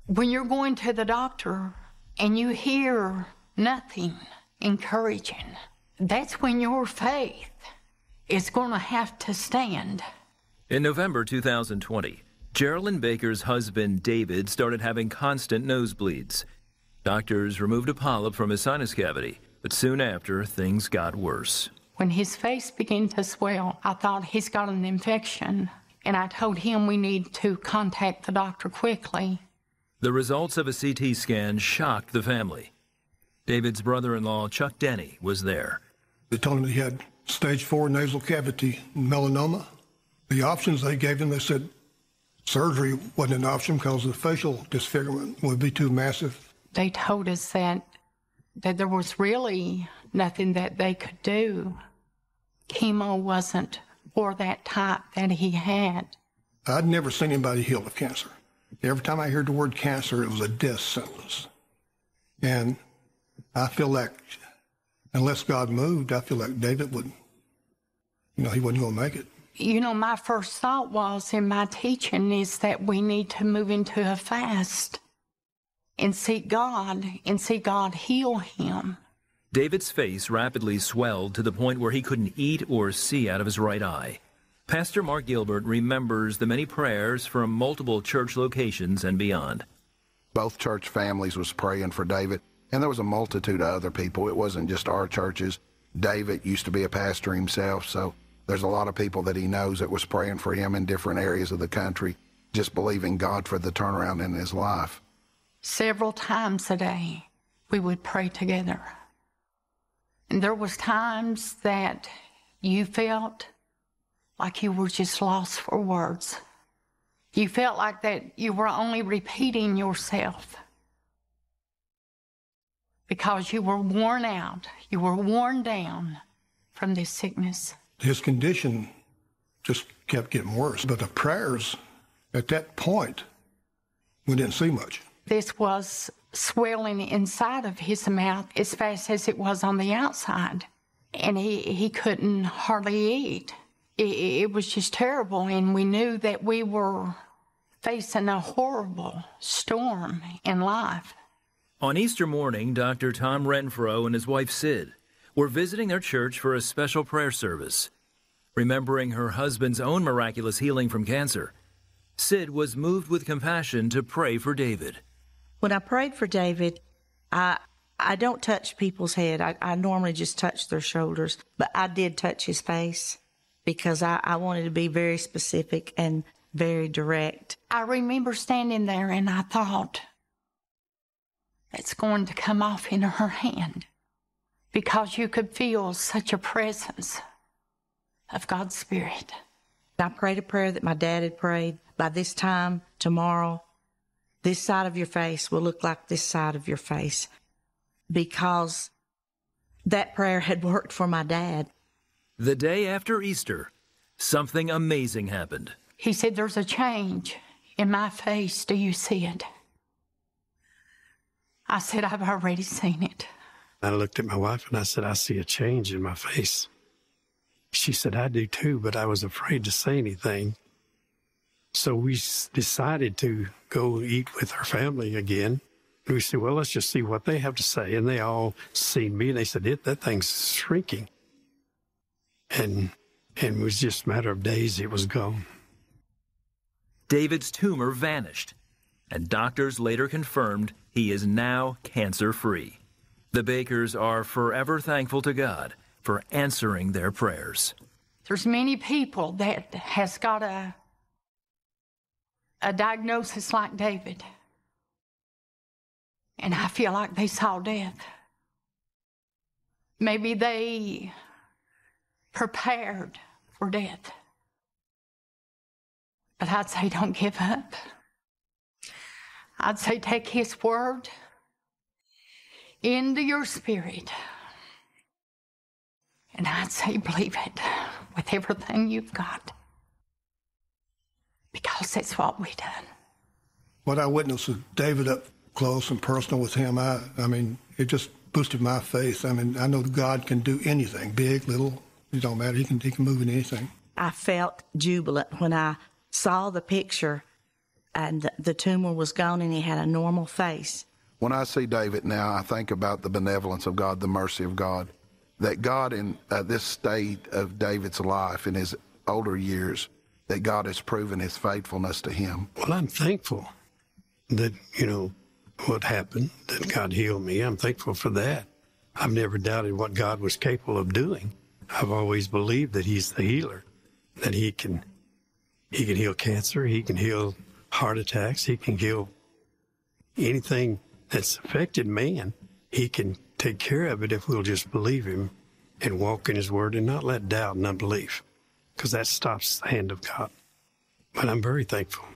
When you're going to the doctor and you hear nothing encouraging, that's when your faith is going to have to stand. In November 2020, Geraldine Baker's husband, David, started having constant nosebleeds. Doctors removed a polyp from his sinus cavity, but soon after, things got worse. When his face began to swell, I thought he's got an infection, and I told him we need to contact the doctor quickly. The results of a CT scan shocked the family. David's brother-in-law, Chuck Denny, was there. They told him he had stage 4 nasal cavity melanoma. The options they gave him, they said surgery wasn't an option because the facial disfigurement would be too massive. They told us that there was really nothing that they could do. Chemo wasn't for that type that he had. I'd never seen anybody healed of cancer. Every time I heard the word cancer, it was a death sentence. And I feel like, unless God moved, I feel like David would, he wasn't going to make it. My first thought was in my teaching is that we need to move into a fast and seek God heal him. David's face rapidly swelled to the point where he couldn't eat or see out of his right eye. Pastor Mark Gilbert remembers the many prayers from multiple church locations and beyond. Both church families was praying for David, and there was a multitude of other people. It wasn't just our churches. David used to be a pastor himself, so there's a lot of people that he knows that was praying for him in different areas of the country, just believing God for the turnaround in his life. Several times a day, we would pray together. And there was times that you felt like you were just lost for words. You felt like that you were only repeating yourself because you were worn out, you were worn down from this sickness. His condition just kept getting worse, but the prayers at that point, we didn't see much. This was swelling inside of his mouth as fast as it was on the outside, and he couldn't hardly eat. It was just terrible, and we knew that we were facing a horrible storm in life. On Easter morning, Dr. Tom Renfro and his wife Sid were visiting their church for a special prayer service. Remembering her husband's own miraculous healing from cancer, Sid was moved with compassion to pray for David. When I prayed for David, I don't touch people's head. I normally just touch their shoulders, but I did touch his face because I wanted to be very specific and very direct. I remember standing there and I thought, it's going to come off in her hand, because you could feel such a presence of God's Spirit. I prayed a prayer that my dad had prayed. By this time tomorrow, this side of your face will look like this side of your face, because that prayer had worked for my dad. The day after Easter, something amazing happened. He said, there's a change in my face. Do you see it? I said, I've already seen it. I looked at my wife and I said, I see a change in my face. She said, I do too, but I was afraid to say anything. So we decided to go eat with her family again. And we said, well, let's just see what they have to say. And they all seen me and they said, that thing's shrinking. And it was just a matter of days, it was gone. David's tumor vanished, and doctors later confirmed he is now cancer-free. The Bakers are forever thankful to God for answering their prayers. There's many people that has got a diagnosis like David, and I feel like they saw death. Maybe they prepared for death. But I'd say don't give up. I'd say take his word into your spirit. And I'd say believe it with everything you've got. Because that's what we done. What I witnessed with David up close and personal with him, I mean, it just boosted my faith. I mean, I know God can do anything, big, little, it don't matter. He can move in anything. I felt jubilant when I saw the picture and the tumor was gone and he had a normal face. When I see David now, I think about the benevolence of God, the mercy of God, that God in this state of David's life in his older years, that God has proven his faithfulness to him. Well, I'm thankful that, what happened, that God healed me. I'm thankful for that. I've never doubted what God was capable of doing. I've always believed that he's the healer, that he can heal cancer, he can heal heart attacks, he can heal anything that's affected man. He can take care of it if we'll just believe him and walk in his word and not let doubt and unbelief, because that stops the hand of God. But I'm very thankful.